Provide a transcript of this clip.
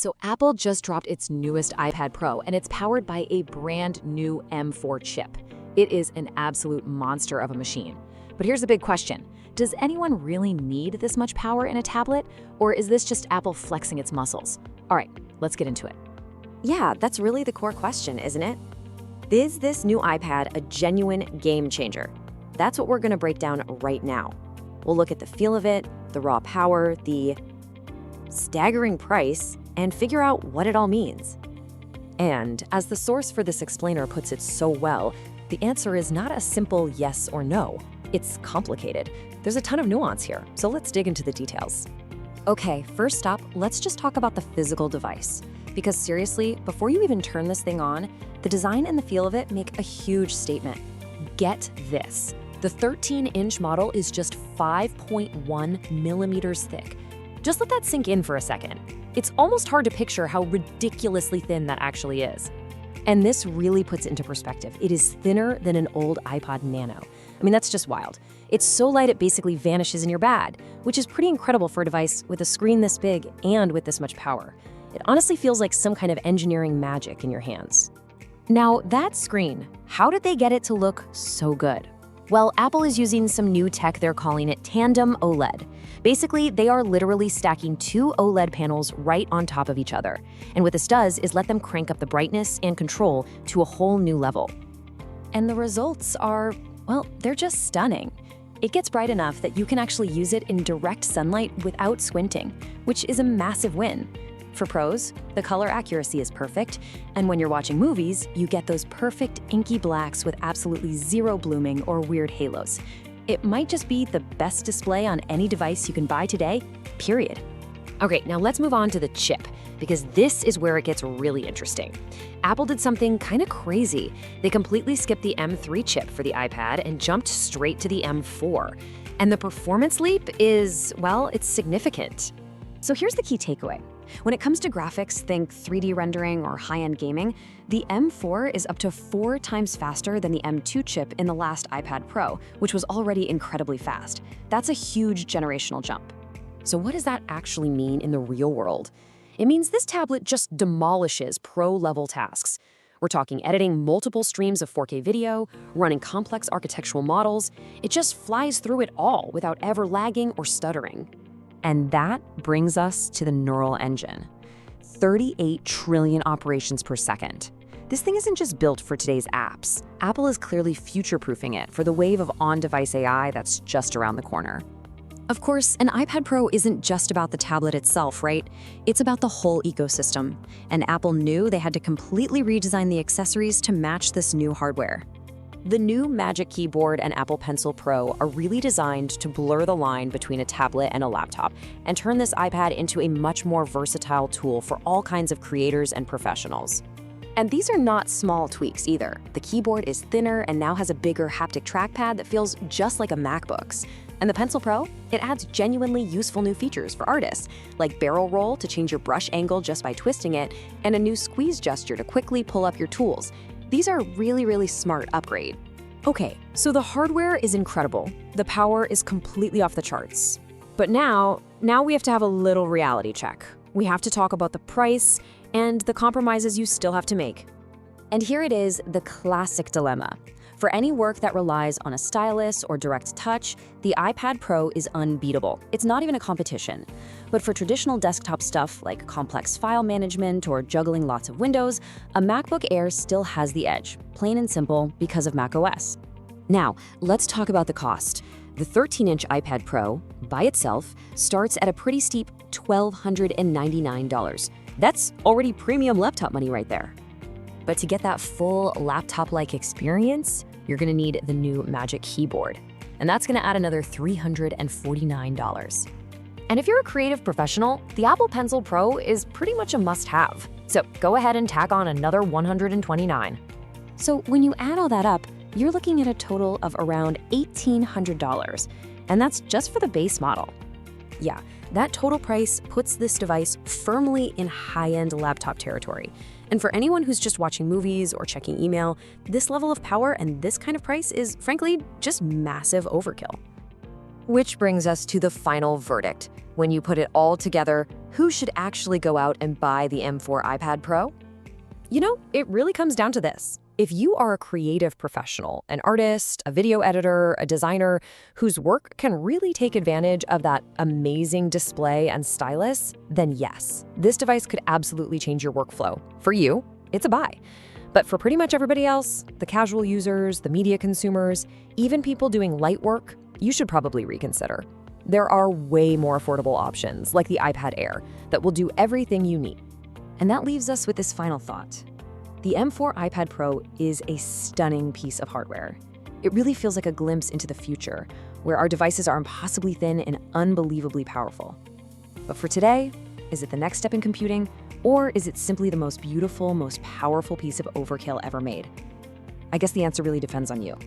So Apple just dropped its newest iPad Pro, and it's powered by a brand new M4 chip. It is an absolute monster of a machine. But here's the big question. Does anyone really need this much power in a tablet, or is this just Apple flexing its muscles? All right, let's get into it. Yeah, that's really the core question, isn't it? Is this new iPad a genuine game changer? That's what we're going to break down right now. We'll look at the feel of it, the raw power, the staggering price, and figure out what it all means. And as the source for this explainer puts it so well, the answer is not a simple yes or no. It's complicated. There's a ton of nuance here, so let's dig into the details. Okay, first up, let's just talk about the physical device. Because seriously, before you even turn this thing on, the design and the feel of it make a huge statement. Get this. The 13-inch model is just 5.1 millimeters thick. Just let that sink in for a second. It's almost hard to picture how ridiculously thin that actually is. And this really puts it into perspective. It is thinner than an old iPod Nano. I mean, that's just wild. It's so light it basically vanishes in your bag, which is pretty incredible for a device with a screen this big and with this much power. It honestly feels like some kind of engineering magic in your hands. Now, that screen, how did they get it to look so good? Well, Apple is using some new tech. They're calling it Tandem OLED. Basically, they are literally stacking two OLED panels right on top of each other. And what this does is let them crank up the brightness and control to a whole new level. And the results are, well, they're just stunning. It gets bright enough that you can actually use it in direct sunlight without squinting, which is a massive win. For pros, the color accuracy is perfect, and when you're watching movies, you get those perfect inky blacks with absolutely zero blooming or weird halos. It might just be the best display on any device you can buy today, period. Okay, now let's move on to the chip, because this is where it gets really interesting. Apple did something kind of crazy. They completely skipped the M3 chip for the iPad and jumped straight to the M4. And the performance leap is, well, it's significant. So here's the key takeaway. When it comes to graphics, think 3D rendering or high-end gaming, the M4 is up to 4 times faster than the M2 chip in the last iPad Pro, which was already incredibly fast. That's a huge generational jump. So what does that actually mean in the real world? It means this tablet just demolishes pro-level tasks. We're talking editing multiple streams of 4K video, running complex architectural models. It just flies through it all without ever lagging or stuttering. And that brings us to the neural engine. 38 trillion operations per second. This thing isn't just built for today's apps. Apple is clearly future-proofing it for the wave of on-device AI that's just around the corner. Of course, an iPad Pro isn't just about the tablet itself, right? It's about the whole ecosystem. And Apple knew they had to completely redesign the accessories to match this new hardware. The new Magic Keyboard and Apple Pencil Pro are really designed to blur the line between a tablet and a laptop and turn this iPad into a much more versatile tool for all kinds of creators and professionals. And these are not small tweaks either. The keyboard is thinner and now has a bigger haptic trackpad that feels just like a MacBook's. And the Pencil Pro, it adds genuinely useful new features for artists, like barrel roll to change your brush angle just by twisting it, and a new squeeze gesture to quickly pull up your tools. These are really smart upgrade. Okay, so the hardware is incredible. The power is completely off the charts. But now we have to have a little reality check. We have to talk about the price and the compromises you still have to make. And here it is, the classic dilemma. For any work that relies on a stylus or direct touch, the iPad Pro is unbeatable. It's not even a competition. But for traditional desktop stuff like complex file management or juggling lots of windows, a MacBook Air still has the edge, plain and simple because of macOS. Now, let's talk about the cost. The 13-inch iPad Pro, by itself, starts at a pretty steep $1,299. That's already premium laptop money right there. But to get that full laptop-like experience, you're gonna need the new Magic Keyboard. And that's gonna add another $349. And if you're a creative professional, the Apple Pencil Pro is pretty much a must-have. So go ahead and tack on another $129. So when you add all that up, you're looking at a total of around $1,800. And that's just for the base model. Yeah, that total price puts this device firmly in high-end laptop territory. And for anyone who's just watching movies or checking email, this level of power and this kind of price is, frankly, just massive overkill. Which brings us to the final verdict. When you put it all together, who should actually go out and buy the M4 iPad Pro? It really comes down to this. If you are a creative professional, an artist, a video editor, a designer whose work can really take advantage of that amazing display and stylus, then yes, this device could absolutely change your workflow. For you, it's a buy. But for pretty much everybody else, the casual users, the media consumers, even people doing light work, you should probably reconsider. There are way more affordable options, like the iPad Air, that will do everything you need. And that leaves us with this final thought. The M4 iPad Pro is a stunning piece of hardware. It really feels like a glimpse into the future, where our devices are impossibly thin and unbelievably powerful. But for today, is it the next step in computing, or is it simply the most beautiful, most powerful piece of overkill ever made? I guess the answer really depends on you.